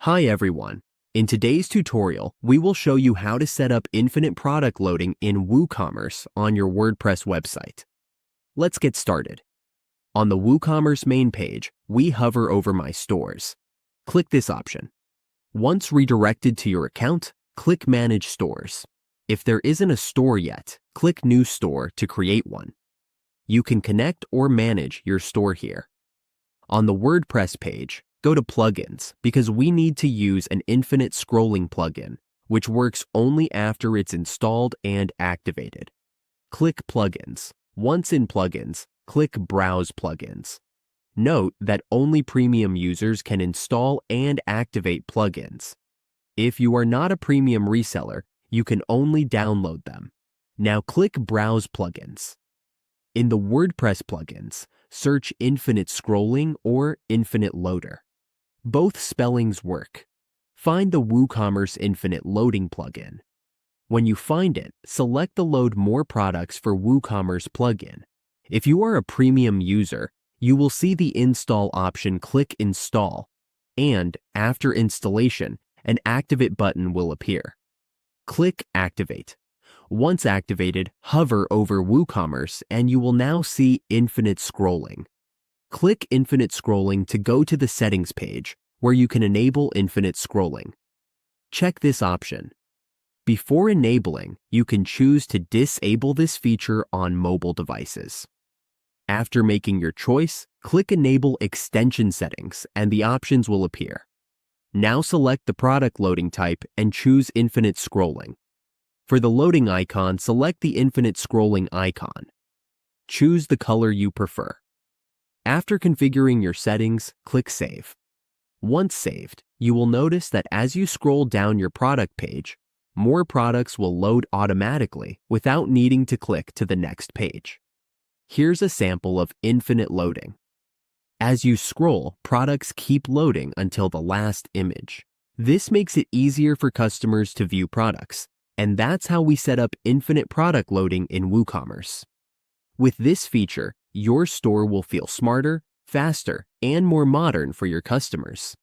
Hi everyone. In today's tutorial, we will show you how to set up infinite product loading in Woocommerce on your WordPress website. Let's get started. On the Woocommerce main page, we hover over My Stores. Click this option. Once redirected to your account, click Manage Stores. If there isn't a store yet, click New Store to create one. You can connect or manage your store here. On the WordPress page, go to Plugins because we need to use an infinite scrolling plugin, which works only after it's installed and activated. Click Plugins. Once in Plugins, click Browse Plugins. Note that only premium users can install and activate plugins. If you are not a premium reseller, you can only download them. Now click Browse Plugins. In the WordPress plugins, search Infinite Scrolling or Infinite Loader. Both spellings work. Find the Woocommerce Infinite Loading plugin. When you find it, select the Load More Products for Woocommerce plugin. If you are a premium user, you will see the install option. Click Install, and after installation, an Activate button will appear. Click Activate. Once activated, hover over Woocommerce and you will now see Infinite Scrolling. Click Infinite Scrolling to go to the Settings page, where you can enable Infinite Scrolling. Check this option. Before enabling, you can choose to disable this feature on mobile devices. After making your choice, click Enable Extension Settings and the options will appear. Now select the product loading type and choose Infinite Scrolling. For the loading icon, select the Infinite Scrolling icon. Choose the color you prefer. After configuring your settings, click Save. Once saved, you will notice that as you scroll down your product page, more products will load automatically without needing to click to the next page. Here's a sample of infinite loading. As you scroll, products keep loading until the last image. This makes it easier for customers to view products, and that's how we set up infinite product loading in Woocommerce. With this feature, your store will feel smarter, faster, and more modern for your customers.